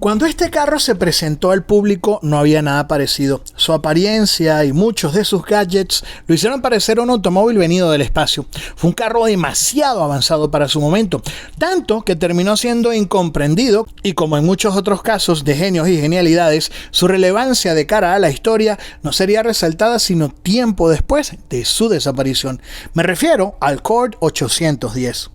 Cuando este carro se presentó al público no había nada parecido. Su apariencia y muchos de sus gadgets lo hicieron parecer un automóvil venido del espacio. Fue un carro demasiado avanzado para su momento, tanto que terminó siendo incomprendido y, como en muchos otros casos de genios y genialidades, su relevancia de cara a la historia no sería resaltada sino tiempo después de su desaparición. Me refiero al Cord 810.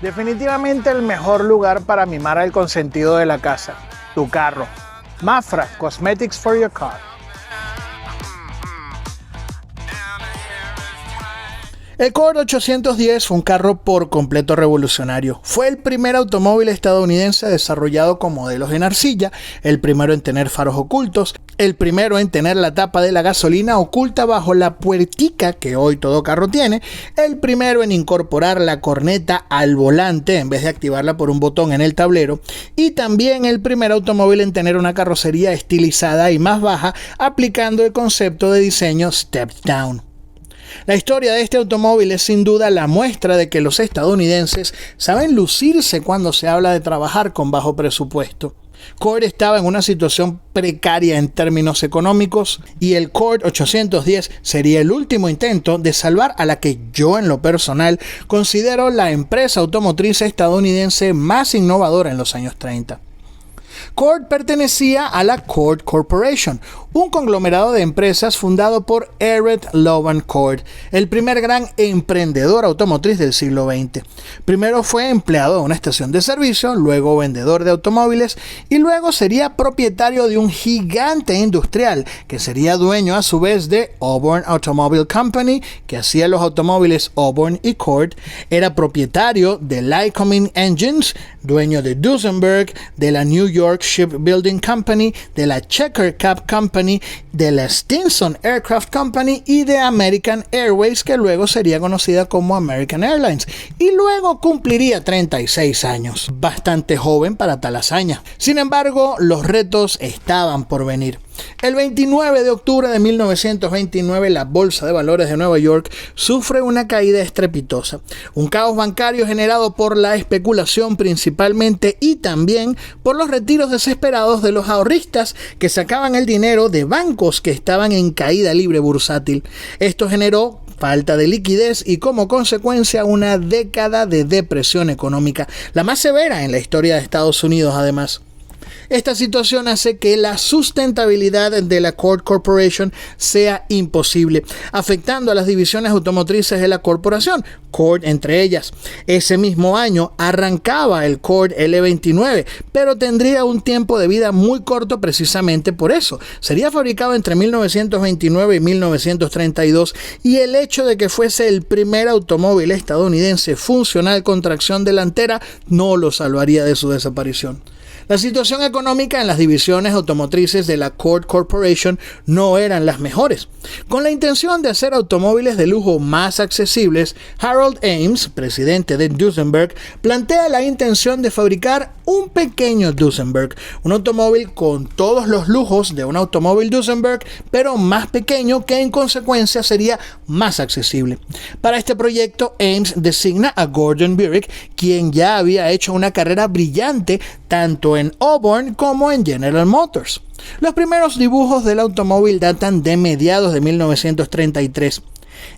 Definitivamente el mejor lugar para mimar al consentido de la casa, tu carro. Mafra, Cosmetics for your car. El Cord 810 fue un carro por completo revolucionario. Fue el primer automóvil estadounidense desarrollado con modelos en arcilla, el primero en tener faros ocultos, el primero en tener la tapa de la gasolina oculta bajo la puertica que hoy todo carro tiene, el primero en incorporar la corneta al volante en vez de activarla por un botón en el tablero, y también el primer automóvil en tener una carrocería estilizada y más baja, aplicando el concepto de diseño Step Down. La historia de este automóvil es sin duda la muestra de que los estadounidenses saben lucirse cuando se habla de trabajar con bajo presupuesto. Cord estaba en una situación precaria en términos económicos y el Cord 810 sería el último intento de salvar a la que yo en lo personal considero la empresa automotriz estadounidense más innovadora en los años 30. Cord pertenecía a la Cord Corporation, un conglomerado de empresas fundado por Everett Loewen Cord, el primer gran emprendedor automotriz del siglo XX. Primero fue empleado de una estación de servicio, luego vendedor de automóviles y luego sería propietario de un gigante industrial que sería dueño a su vez de Auburn Automobile Company, que hacía los automóviles Auburn y Cord, era propietario de Lycoming Engines, dueño de Duesenberg, de la New York Shipbuilding Company, de la Checker Cab Company, de la Stinson Aircraft Company y de American Airways, que luego sería conocida como American Airlines, y luego cumpliría 36 años, bastante joven para tal hazaña. Sin embargo, los retos estaban por venir. El 29 de octubre de 1929, la Bolsa de Valores de Nueva York sufre una caída estrepitosa. Un caos bancario generado por la especulación principalmente y también por los retiros desesperados de los ahorristas que sacaban el dinero de bancos que estaban en caída libre bursátil. Esto generó falta de liquidez y como consecuencia una década de depresión económica, la más severa en la historia de Estados Unidos además. Esta situación hace que la sustentabilidad de la Cord Corporation sea imposible, afectando a las divisiones automotrices de la corporación, Cord entre ellas. Ese mismo año arrancaba el Cord L29, pero tendría un tiempo de vida muy corto precisamente por eso. Sería fabricado entre 1929 y 1932 y el hecho de que fuese el primer automóvil estadounidense funcional con tracción delantera no lo salvaría de su desaparición. La situación económica en las divisiones automotrices de la Cord Corporation no eran las mejores. Con la intención de hacer automóviles de lujo más accesibles, Harold Ames, presidente de Duesenberg, plantea la intención de fabricar un pequeño Duesenberg, un automóvil con todos los lujos de un automóvil Duesenberg, pero más pequeño que en consecuencia sería más accesible. Para este proyecto, Ames designa a Gordon Burrick, quien ya había hecho una carrera brillante tanto en Auburn como en General Motors. Los primeros dibujos del automóvil datan de mediados de 1933.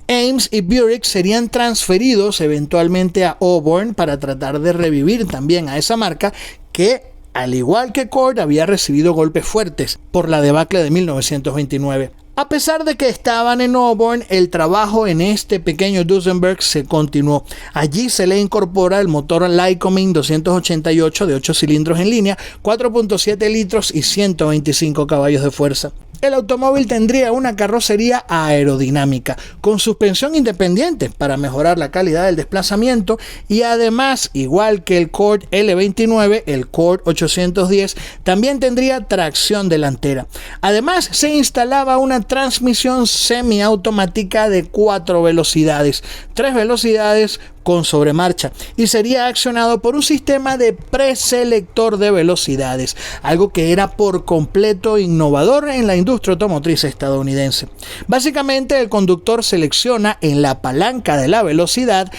Ames y Burrick serían transferidos eventualmente a Auburn para tratar de revivir también a esa marca que, al igual que Cord, había recibido golpes fuertes por la debacle de 1929. A pesar de que estaban en Auburn, el trabajo en este pequeño Duesenberg se continuó. Allí se le incorpora el motor Lycoming 288 de 8 cilindros en línea, 4.7 litros y 125 caballos de fuerza. El automóvil tendría una carrocería aerodinámica con suspensión independiente para mejorar la calidad del desplazamiento y además, igual que el Cord L29, el Cord 810 también tendría tracción delantera. Además, se instalaba una transmisión semiautomática de 4 velocidades, 3 velocidades con sobremarcha, y sería accionado por un sistema de preselector de velocidades, algo que era por completo innovador en la industria automotriz estadounidense. Básicamente, el conductor selecciona en la palanca de la velocidad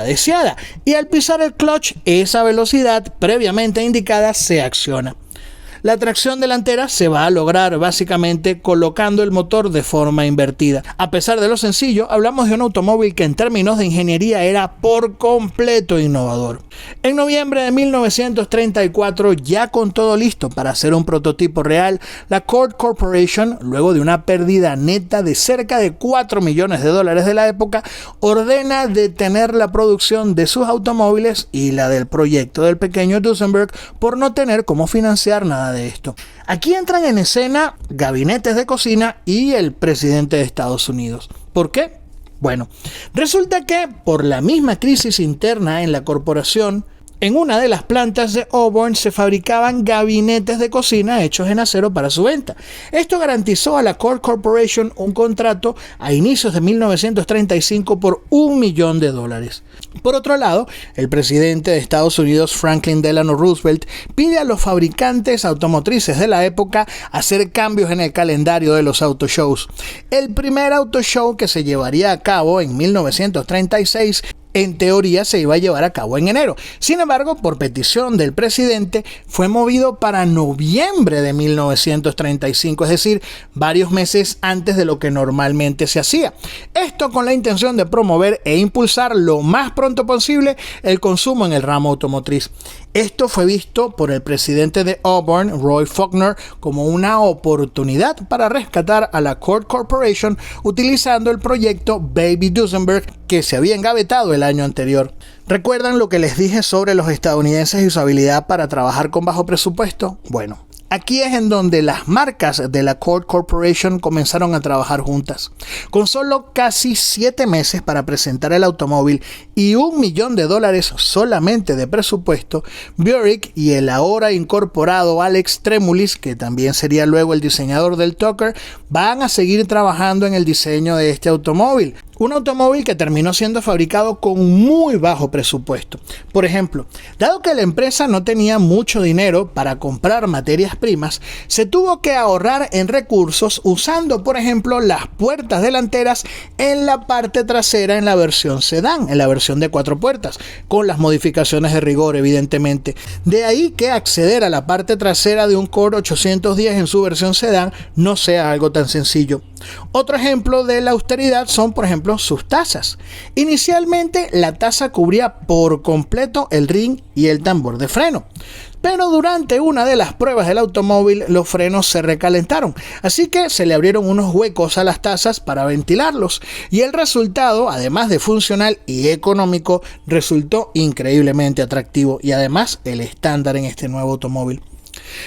deseada, y al pisar el clutch, esa velocidad previamente indicada se acciona. La tracción delantera se va a lograr básicamente colocando el motor de forma invertida. A pesar de lo sencillo, hablamos de un automóvil que en términos de ingeniería era por completo innovador. En noviembre de 1934, ya con todo listo para hacer un prototipo real, la Cord Corporation, luego de una pérdida neta de cerca de $4 millones de la época, ordena detener la producción de sus automóviles y la del proyecto del pequeño Duesenberg por no tener cómo financiar nada de esto. Aquí entran en escena gabinetes de cocina y el presidente de Estados Unidos. ¿Por qué? Bueno, resulta que por la misma crisis interna en la corporación, en una de las plantas de Auburn se fabricaban gabinetes de cocina hechos en acero para su venta. Esto garantizó a la Cord Corporation un contrato a inicios de 1935 por $1 millón. Por otro lado, el presidente de Estados Unidos, Franklin Delano Roosevelt, pide a los fabricantes automotrices de la época hacer cambios en el calendario de los autoshows. El primer autoshow que se llevaría a cabo en 1936 en teoría se iba a llevar a cabo en enero. Sin embargo, por petición del presidente, fue movido para noviembre de 1935, es decir, varios meses antes de lo que normalmente se hacía. Esto con la intención de promover e impulsar lo más pronto posible el consumo en el ramo automotriz. Esto fue visto por el presidente de Auburn, Roy Faulkner, como una oportunidad para rescatar a la Cord Corporation utilizando el proyecto Baby Duesenberg que se había engavetado el año anterior. ¿Recuerdan lo que les dije sobre los estadounidenses y su habilidad para trabajar con bajo presupuesto? Bueno, aquí es en donde las marcas de la Cord Corporation comenzaron a trabajar juntas. Con solo casi 7 meses para presentar el automóvil y $1 millón solamente de presupuesto, Buick y el ahora incorporado Alex Tremulis, que también sería luego el diseñador del Tucker, van a seguir trabajando en el diseño de este automóvil. Un automóvil que terminó siendo fabricado con muy bajo presupuesto. Por ejemplo, dado que la empresa no tenía mucho dinero para comprar materias primas, se tuvo que ahorrar en recursos usando, por ejemplo, las puertas delanteras en la parte trasera en la versión sedán, en la versión de 4 puertas, con las modificaciones de rigor, evidentemente. De ahí que acceder a la parte trasera de un Cord 810 en su versión sedán no sea algo tan sencillo. Otro ejemplo de la austeridad son, por ejemplo, sus tasas. Inicialmente, la tasa cubría por completo el ring y el tambor de freno. Pero durante una de las pruebas del automóvil, los frenos se recalentaron, así que se le abrieron unos huecos a las tasas para ventilarlos, y el resultado, además de funcional y económico, resultó increíblemente atractivo y además el estándar en este nuevo automóvil.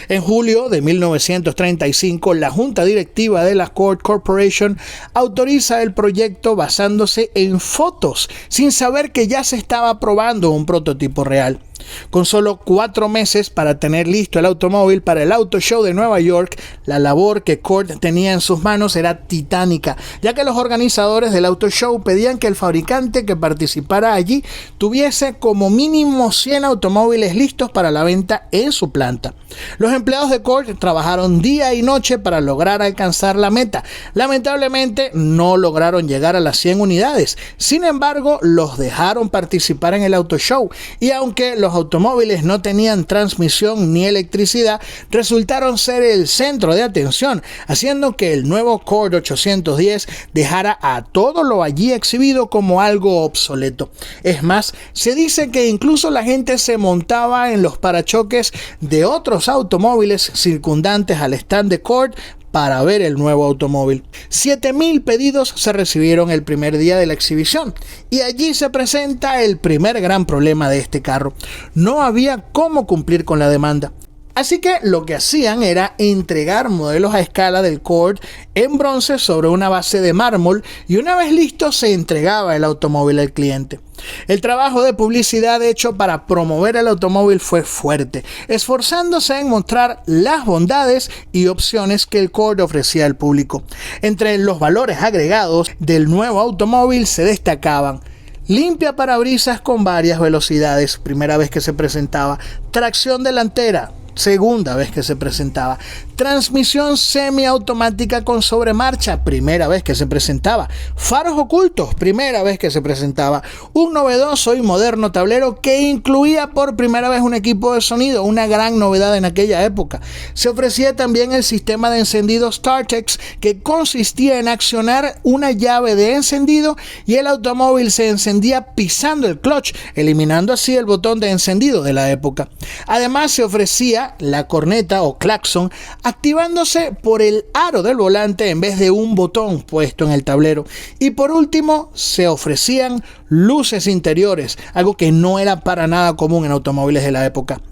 En julio de 1935, la junta directiva de la Cord Corporation autoriza el proyecto basándose en fotos, sin saber que ya se estaba probando un prototipo real. Con solo 4 meses para tener listo el automóvil para el Auto Show de Nueva York, la labor que Cord tenía en sus manos era titánica, ya que los organizadores del Auto Show pedían que el fabricante que participara allí tuviese como mínimo 100 automóviles listos para la venta en su planta. Los empleados de Cord trabajaron día y noche para lograr alcanzar la meta. Lamentablemente no lograron llegar a las 100 unidades. Sin embargo, los dejaron participar en el Auto Show, y aunque los automóviles no tenían transmisión ni electricidad, resultaron ser el centro de atención, haciendo que el nuevo Cord 810 dejara a todo lo allí exhibido como algo obsoleto. Es más, se dice que incluso la gente se montaba en los parachoques de otros automóviles circundantes al stand de Cord para ver el nuevo automóvil. 7,000 pedidos se recibieron el primer día de la exhibición, y allí se presenta el primer gran problema de este carro. No había cómo cumplir con la demanda. Así que lo que hacían era entregar modelos a escala del Cord en bronce sobre una base de mármol y una vez listo se entregaba el automóvil al cliente. El trabajo de publicidad hecho para promover el automóvil fue fuerte, esforzándose en mostrar las bondades y opciones que el Cord ofrecía al público. Entre los valores agregados del nuevo automóvil se destacaban: limpia parabrisas con varias velocidades, primera vez que se presentaba; tracción delantera, segunda vez que se presentaba; transmisión semiautomática con sobremarcha, primera vez que se presentaba; faros ocultos, primera vez que se presentaba; un novedoso y moderno tablero que incluía por primera vez un equipo de sonido, una gran novedad en aquella época. Se ofrecía también el sistema de encendido StarTex, que consistía en accionar una llave de encendido y el automóvil se encendía pisando el clutch, eliminando así el botón de encendido de la época. Además se ofrecía la corneta o claxon, activándose por el aro del volante en vez de un botón puesto en el tablero. Y por último, se ofrecían luces interiores, algo que no era para nada común en automóviles de la época.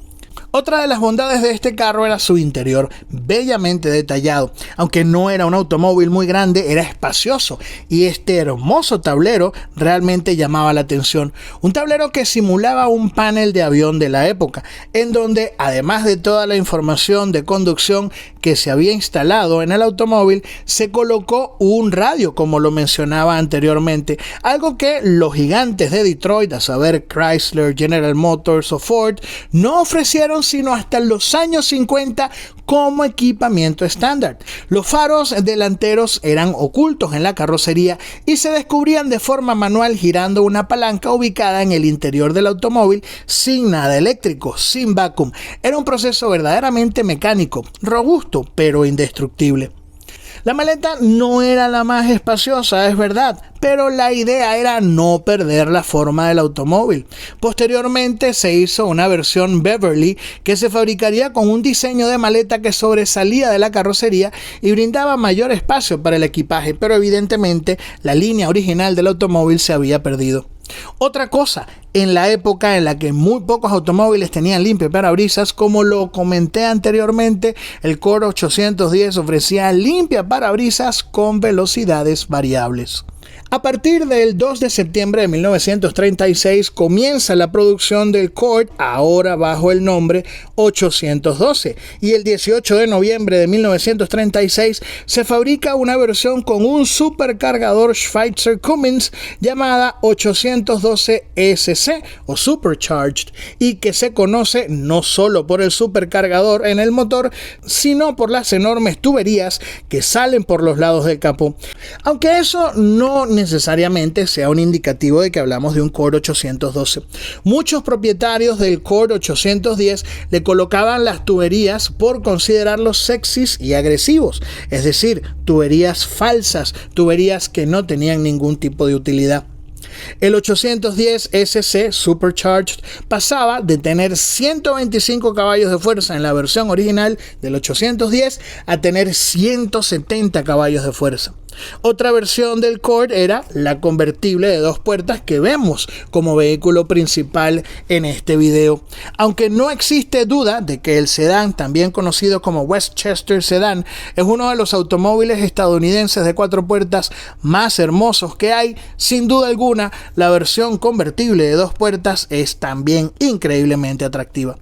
Otra de las bondades de este carro era su interior, bellamente detallado. Aunque no era un automóvil muy grande, era espacioso y este hermoso tablero realmente llamaba la atención. Un tablero que simulaba un panel de avión de la época, en donde además de toda la información de conducción que se había instalado en el automóvil, se colocó un radio, como lo mencionaba anteriormente, algo que los gigantes de Detroit, a saber Chrysler, General Motors o Ford, no ofrecieron sino hasta los años 50 como equipamiento estándar. Los faros delanteros eran ocultos en la carrocería y se descubrían de forma manual girando una palanca ubicada en el interior del automóvil, sin nada eléctrico, sin vacuum. Era un proceso verdaderamente mecánico, robusto pero indestructible. La maleta no era la más espaciosa, es verdad, pero la idea era no perder la forma del automóvil. Posteriormente se hizo una versión Beverly que se fabricaría con un diseño de maleta que sobresalía de la carrocería y brindaba mayor espacio para el equipaje, pero evidentemente la línea original del automóvil se había perdido. Otra cosa, en la época en la que muy pocos automóviles tenían limpia parabrisas, como lo comenté anteriormente, el Cord 810 ofrecía limpia parabrisas con velocidades variables. A partir del 2 de septiembre de 1936 comienza la producción del Cord, ahora bajo el nombre 812, y el 18 de noviembre de 1936 se fabrica una versión con un supercargador Schweitzer Cummins llamada 812 SC o Supercharged, y que se conoce no solo por el supercargador en el motor, sino por las enormes tuberías que salen por los lados del capó. Aunque eso no necesariamente sea un indicativo de que hablamos de un Cord 812. Muchos propietarios del Cord 810 le colocaban las tuberías por considerarlos sexys y agresivos, es decir, tuberías falsas, tuberías que no tenían ningún tipo de utilidad. El 810 SC Supercharged pasaba de tener 125 caballos de fuerza en la versión original del 810 a tener 170 caballos de fuerza. Otra versión del Cord era la convertible de 2 puertas que vemos como vehículo principal en este video. Aunque no existe duda de que el sedán, también conocido como Westchester Sedan, es uno de los automóviles estadounidenses de 4 puertas más hermosos que hay, sin duda alguna, la versión convertible de 2 puertas es también increíblemente atractiva.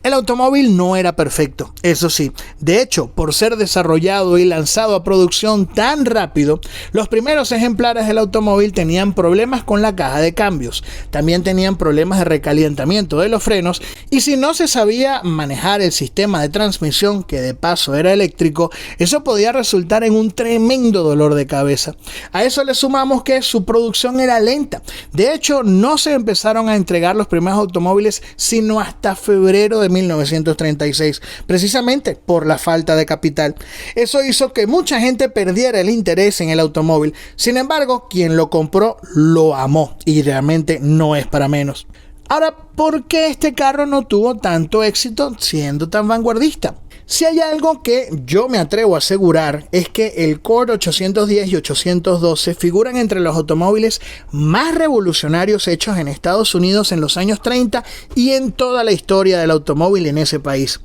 El automóvil no era perfecto, eso sí. De hecho, por ser desarrollado y lanzado a producción tan rápido, los primeros ejemplares del automóvil tenían problemas con la caja de cambios. También tenían problemas de recalentamiento de los frenos, y si no se sabía manejar el sistema de transmisión, que de paso era eléctrico, eso podía resultar en un tremendo dolor de cabeza. A eso le sumamos que su producción era lenta. De hecho, no se empezaron a entregar los primeros automóviles sino hasta febrero de 1936, precisamente por la falta de capital. Eso hizo que mucha gente perdiera el interés en el automóvil. Sin embargo, quien lo compró lo amó, y realmente no es para menos. Ahora, ¿por qué este carro no tuvo tanto éxito siendo tan vanguardista? Si hay algo que yo me atrevo a asegurar es que el Cord 810 y 812 figuran entre los automóviles más revolucionarios hechos en Estados Unidos en los años 30 y en toda la historia del automóvil en ese país.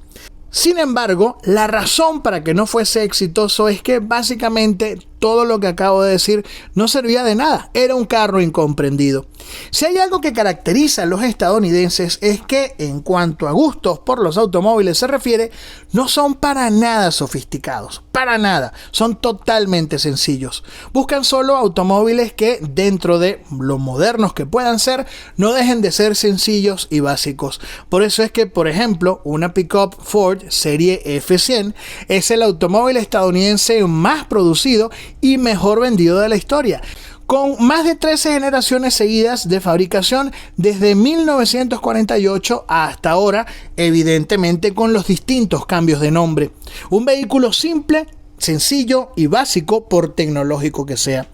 Sin embargo, la razón para que no fuese exitoso es que básicamente todo lo que acabo de decir no servía de nada, era un carro incomprendido. Si hay algo que caracteriza a los estadounidenses es que en cuanto a gustos por los automóviles se refiere, no son para nada sofisticados, para nada, son totalmente sencillos. Buscan solo automóviles que dentro de lo modernos que puedan ser, no dejen de ser sencillos y básicos. Por eso es que, por ejemplo, una pickup Ford Serie F100 es el automóvil estadounidense más producido y mejor vendido de la historia, con más de 13 generaciones seguidas de fabricación desde 1948 hasta ahora, evidentemente con los distintos cambios de nombre. Un vehículo simple, sencillo y básico por tecnológico que sea.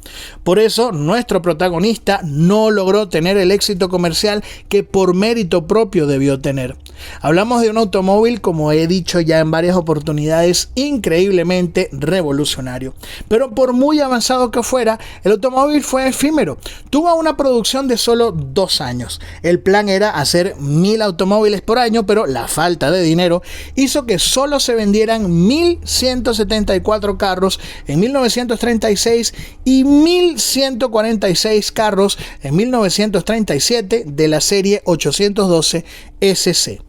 Por eso nuestro protagonista no logró tener el éxito comercial que por mérito propio debió tener. Hablamos de un automóvil, como he dicho ya en varias oportunidades, increíblemente revolucionario. Pero por muy avanzado que fuera, el automóvil fue efímero. Tuvo una producción de solo 2 años. El plan era hacer 1000 automóviles por año, pero la falta de dinero hizo que solo se vendieran 1174 carros en 1936 y 1146 carros en 1937 de la serie 812 SC.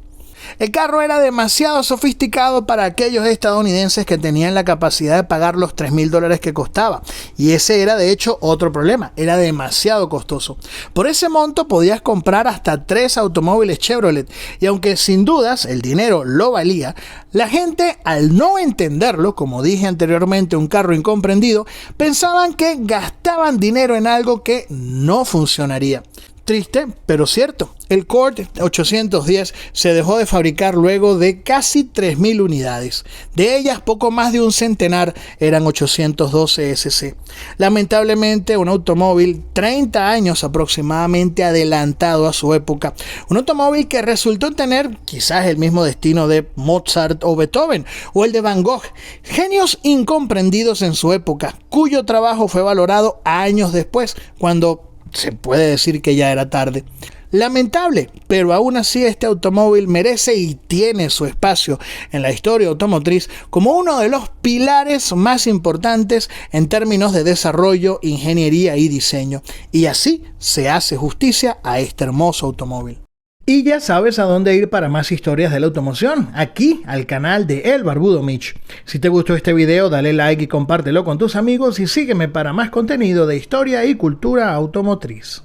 El carro era demasiado sofisticado para aquellos estadounidenses que tenían la capacidad de pagar los $3000 que costaba. Y ese era de hecho otro problema, era demasiado costoso. Por ese monto podías comprar hasta 3 automóviles Chevrolet. Y aunque sin dudas el dinero lo valía, la gente, al no entenderlo, como dije anteriormente, un carro incomprendido, pensaban que gastaban dinero en algo que no funcionaría. Triste, pero cierto. El Cord 810 se dejó de fabricar luego de casi 3000 unidades. De ellas, poco más de un centenar eran 812 SC. Lamentablemente, un automóvil 30 años aproximadamente adelantado a su época. Un automóvil que resultó tener quizás el mismo destino de Mozart o Beethoven o el de Van Gogh. Genios incomprendidos en su época, cuyo trabajo fue valorado años después, cuando se puede decir que ya era tarde. Lamentable, pero aún así este automóvil merece y tiene su espacio en la historia automotriz como uno de los pilares más importantes en términos de desarrollo, ingeniería y diseño. Y así se hace justicia a este hermoso automóvil. Y ya sabes a dónde ir para más historias de la automoción, aquí al canal de El Barbudo Mitch. Si te gustó este video, dale like y compártelo con tus amigos y sígueme para más contenido de historia y cultura automotriz.